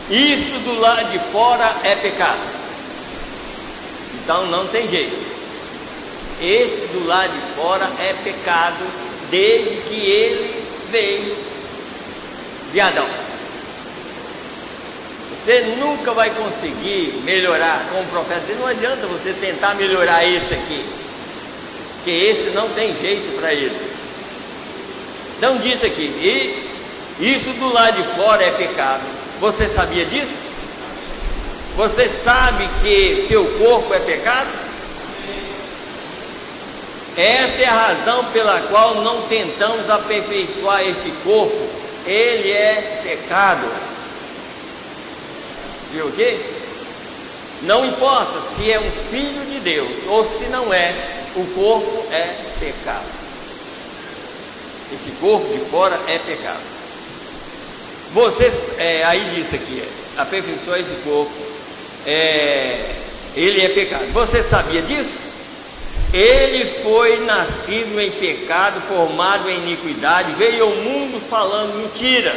Isso do lado de fora é pecado. Então não tem jeito. Esse do lado de fora é pecado desde que ele veio de Adão. Você nunca vai conseguir melhorar como profeta. Não adianta você tentar melhorar esse aqui, porque esse não tem jeito para ele. Então diz aqui, e isso do lado de fora é pecado. Você sabia disso? Você sabe que seu corpo é pecado? Esta é a razão pela qual não tentamos aperfeiçoar esse corpo. Ele é pecado. Viu o quê? Não importa se é um filho de Deus ou se não é, o corpo é pecado. Esse corpo de fora é pecado. Vocês, aí diz aqui, aperfeiçoar esse corpo, ele é pecado. Você sabia disso? Ele foi nascido em pecado, formado em iniquidade, veio ao mundo falando mentiras.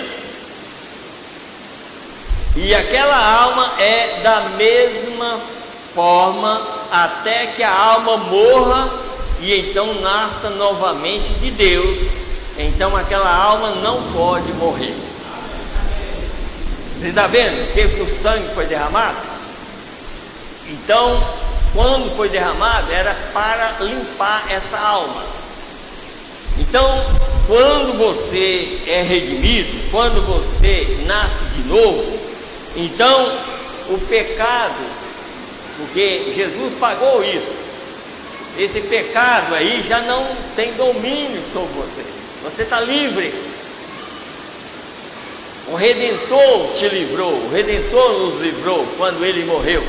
E aquela alma é da mesma forma até que a alma morra e então nasça novamente de Deus. Então aquela alma não pode morrer. Você está vendo que o sangue foi derramado? Então, quando foi derramado, era para limpar essa alma. Então, quando você é redimido, quando você nasce de novo, então o pecado, porque Jesus pagou isso, esse pecado aí já não tem domínio sobre você. Você está livre. O Redentor te livrou, o Redentor nos livrou quando ele morreu.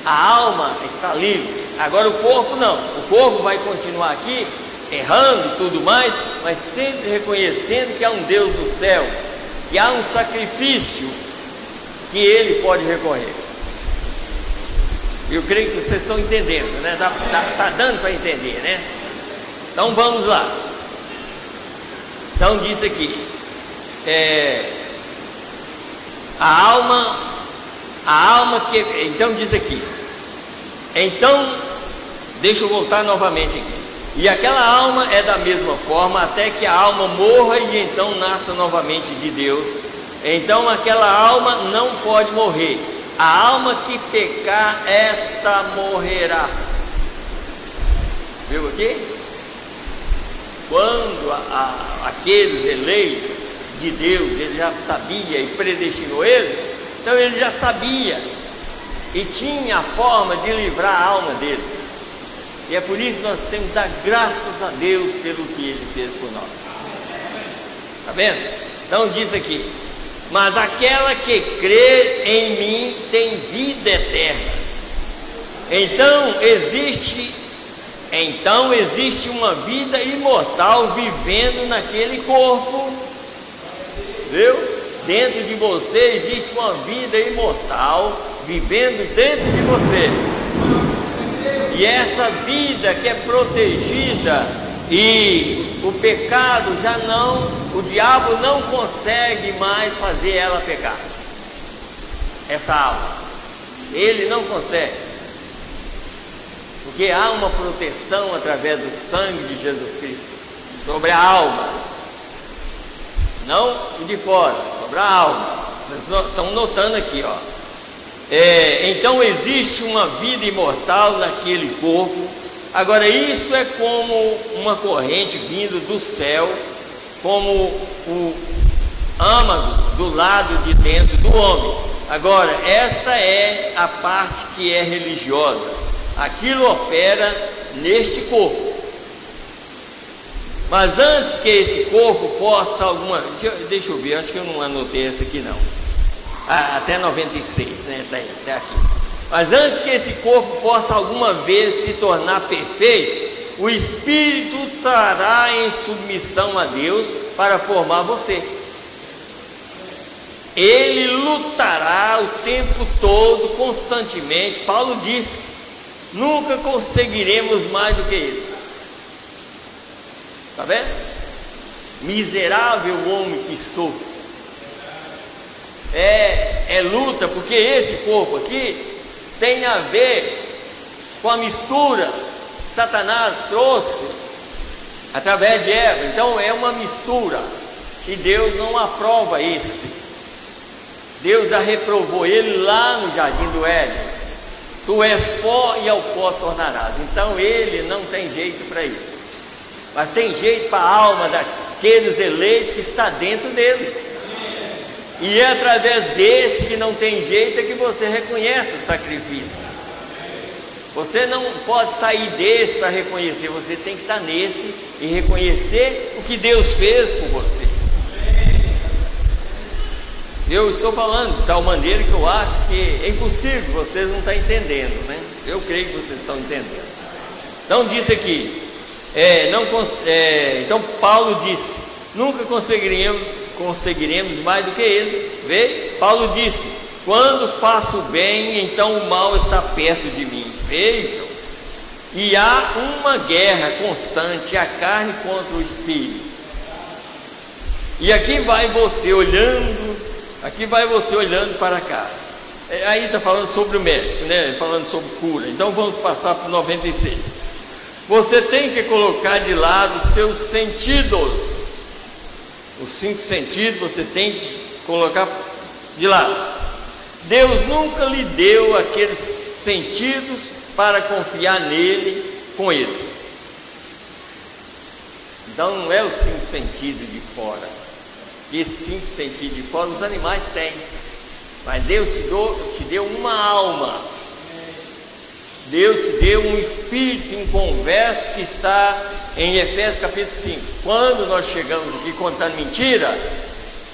A alma está livre. Agora o corpo não. O corpo vai continuar aqui, errando e tudo mais, mas sempre reconhecendo que há um Deus do céu, que há um sacrifício que ele pode recorrer. Eu creio que vocês estão entendendo, né? Tá dando para entender, né? Então vamos lá. Então diz aqui, a alma que, então diz aqui, então, deixa eu voltar novamente aqui, e aquela alma é da mesma forma até que a alma morra e então nasça novamente de Deus. Então aquela alma não pode morrer. A alma que pecar, esta morrerá. Viu aqui? Quando aqueles eleitos de Deus, ele já sabia e predestinou eles, então ele já sabia e tinha a forma de livrar a alma deles. E é por isso que nós temos que dar graças a Deus pelo que ele fez por nós. Está vendo? Então diz aqui, mas aquela que crê em mim tem vida eterna. Então existe uma vida imortal vivendo naquele corpo. Viu? Dentro de você existe uma vida imortal vivendo dentro de você. E essa vida que é protegida, e o pecado já não, o diabo não consegue mais fazer ela pecar. Essa alma, ele não consegue, porque há uma proteção através do sangue de Jesus Cristo sobre a alma, não o de fora, sobre a alma. Vocês estão notando aqui, ó. Então existe uma vida imortal naquele corpo. Agora isso é como uma corrente vindo do céu, como o âmago do lado de dentro do homem. Agora esta é a parte que é religiosa. Aquilo opera neste corpo. Mas antes que esse corpo possa deixa eu ver, acho que eu não anotei essa aqui não. Até 96, né? Até aqui. Mas antes que esse corpo possa alguma vez se tornar perfeito, o Espírito estará em submissão a Deus para formar você. Ele lutará o tempo todo, constantemente. Paulo disse: nunca conseguiremos mais do que isso. Está vendo? Miserável homem que sou. é luta, porque esse corpo aqui tem a ver com a mistura que Satanás trouxe através de Eva. Então é uma mistura, e Deus não aprova esse. Deus já reprovou ele lá no jardim do Éden. Tu és pó e ao pó tornarás. Então ele não tem jeito para isso, mas tem jeito para a alma daqueles eleitos que está dentro dele. E é através desse que não tem jeito é que você reconhece o sacrifício. Você não pode sair desse para reconhecer, você tem que estar nesse e reconhecer o que Deus fez por você. Eu estou falando de tal maneira que eu acho que é impossível, vocês não estão entendendo, né? Eu creio que vocês estão entendendo. Então disse aqui, então Paulo disse, nunca conseguiremos mais do que ele. Vê? Paulo disse, quando faço bem, então o mal está perto de mim. Vejam, e há uma guerra constante, a carne contra o espírito. E aqui vai você olhando para cá. Aí está falando sobre o médico, né? Falando sobre cura. Então vamos passar para o 96. Você tem que colocar de lado os seus sentidos. Os 5 sentidos você tem que colocar de lado. Deus nunca lhe deu aqueles sentidos para confiar nele com eles. Então não é os 5 sentidos de fora. Esses 5 sentidos de fora os animais têm, mas Deus te deu uma alma. Deus te deu um espírito inconverso que está em Efésios capítulo 5. Quando nós chegamos aqui contando mentira,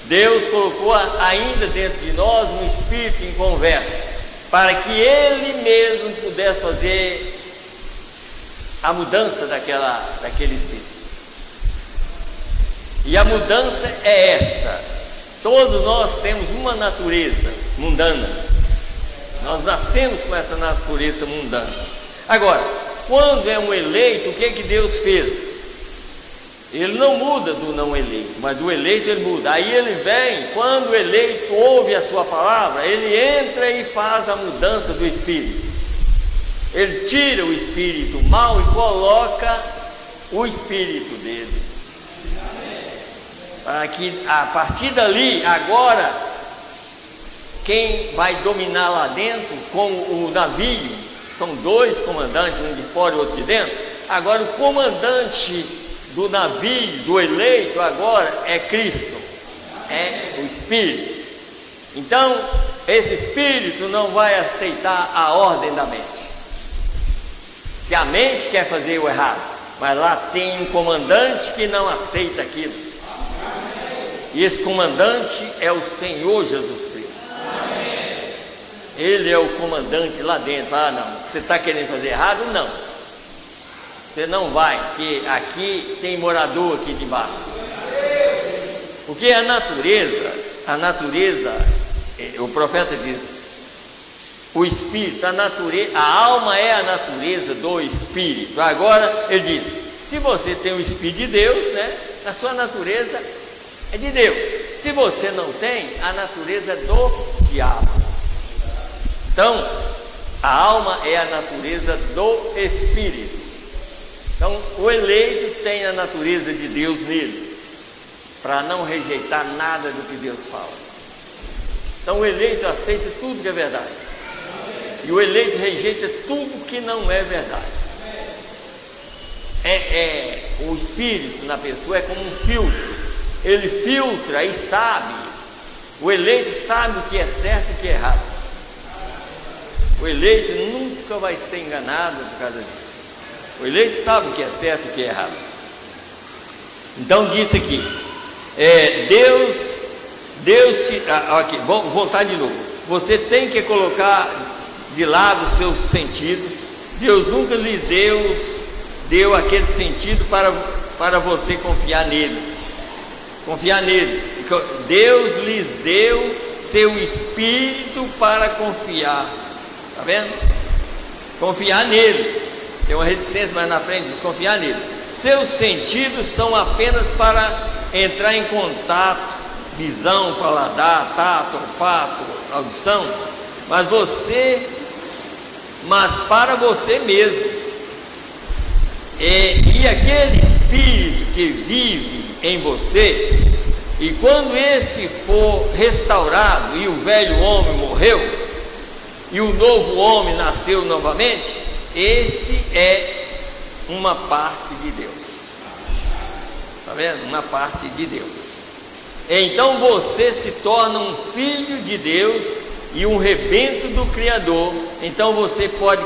Deus colocou ainda dentro de nós um espírito inconverso, para que Ele mesmo pudesse fazer a mudança daquele espírito. E a mudança é esta: todos nós temos uma natureza mundana, nós nascemos com essa natureza mundana. Agora, quando é um eleito, o que Deus fez? Ele não muda do não eleito, mas do eleito ele muda. Aí ele vem, quando o eleito ouve a sua palavra, ele entra e faz a mudança do espírito. Ele tira o espírito mau e coloca o espírito dele, para que a partir dali, agora, quem vai dominar lá dentro, como o navio, são 2 comandantes, um de fora e outro de dentro. Agora o comandante do navio, do eleito, agora é Cristo, é o Espírito. Então esse Espírito não vai aceitar a ordem da mente, que a mente quer fazer o errado, mas lá tem um comandante que não aceita aquilo. E esse comandante é o Senhor Jesus Cristo. Ele é o comandante lá dentro. Ah, não, você está querendo fazer errado? Não, você não vai, porque aqui tem morador aqui debaixo. Porque a natureza, o profeta diz, o espírito, a alma é a natureza do espírito. Agora ele diz, se você tem o espírito de Deus, né, a sua natureza é de Deus. Se você não tem, a natureza é do diabo. Então, a alma é a natureza do espírito. Então, o eleito tem a natureza de Deus nele, para não rejeitar nada do que Deus fala. Então, o eleito aceita tudo que é verdade, e o eleito rejeita tudo que não é verdade. O espírito na pessoa é como um filtro. Ele filtra e sabe. O eleito sabe o que é certo e o que é errado. O eleito nunca vai ser enganado por causa disso. O eleito sabe o que é certo e o que é errado. Então disse aqui, aqui, vamos voltar de novo. Você tem que colocar de lado os seus sentidos. Deus nunca lhe deu aquele sentido para você confiar neles. Confiar neles. Deus lhes deu seu espírito para confiar. Está vendo? Confiar nele. Tem uma reticência mais na frente, diz confiar nele. Seus sentidos são apenas para entrar em contato visão, paladar, tato, olfato, audição, mas para você mesmo. E aquele espírito que vive em você, e quando esse for restaurado e o velho homem morreu e o novo homem nasceu novamente, esse é uma parte de Deus. Está vendo? Uma parte de Deus. Então você se torna um filho de Deus e um rebento do Criador. Então você pode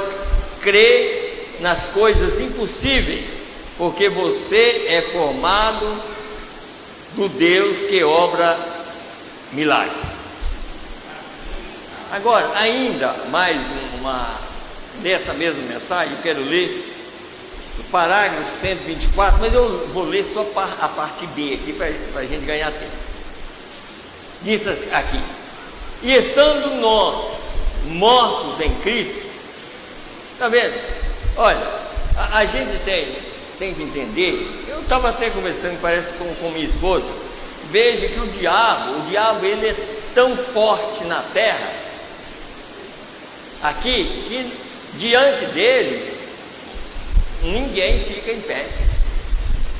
crer nas coisas impossíveis, porque você é formado do Deus que obra milagres. Agora, ainda mais dessa mesma mensagem, eu quero ler o parágrafo 124, mas eu vou ler só a parte B aqui para a gente ganhar tempo. Diz aqui: e estando nós mortos em Cristo, está vendo? Olha, a gente tem que entender. Eu estava até conversando, parece, com minha esposa. Veja que o diabo ele é tão forte na terra aqui, que diante dele ninguém fica em pé.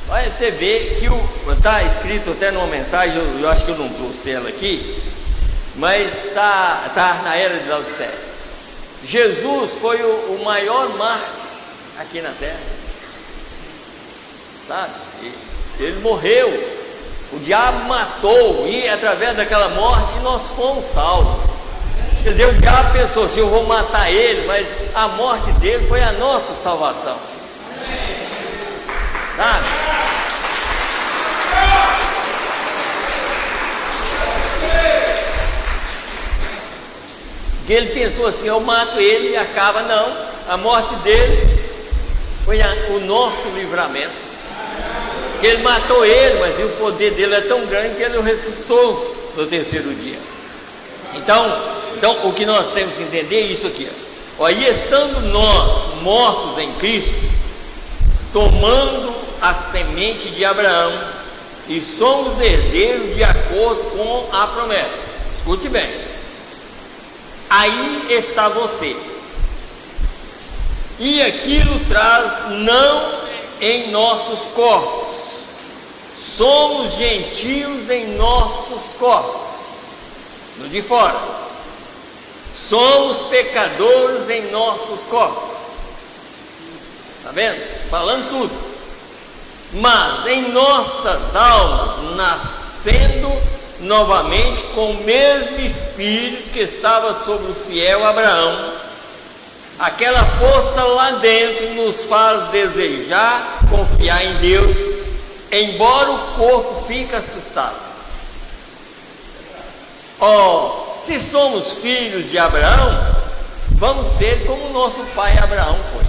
Olha, você vê que está escrito até numa mensagem, eu acho que eu não trouxe ela aqui, mas está na era de Laodiceia. Jesus foi o maior mártir aqui na terra, sabe? Ele morreu, o diabo matou, e através daquela morte nós fomos salvos. Quer dizer, o diabo pensou assim: eu vou matar ele, mas a morte dele foi a nossa salvação, sabe? Que ele pensou assim: eu mato ele e acaba. Não, a morte dele foi o nosso livramento. Que ele matou ele, mas o poder dele é tão grande que ele o ressuscitou no terceiro dia. Então o que nós temos que entender é isso aqui, ó. E estando nós mortos em Cristo, tomando a semente de Abraão, e somos herdeiros de acordo com a promessa. Escute bem, aí está você, e aquilo traz não em nossos corpos. Somos gentios em nossos corpos, no de fora. Somos pecadores em nossos corpos. Está vendo? Falando tudo. Mas em nossas almas, nascendo novamente com o mesmo Espírito que estava sobre o fiel Abraão, aquela força lá dentro nos faz desejar confiar em Deus, embora o corpo fique assustado. Se somos filhos de Abraão, vamos ser como nosso pai Abraão foi.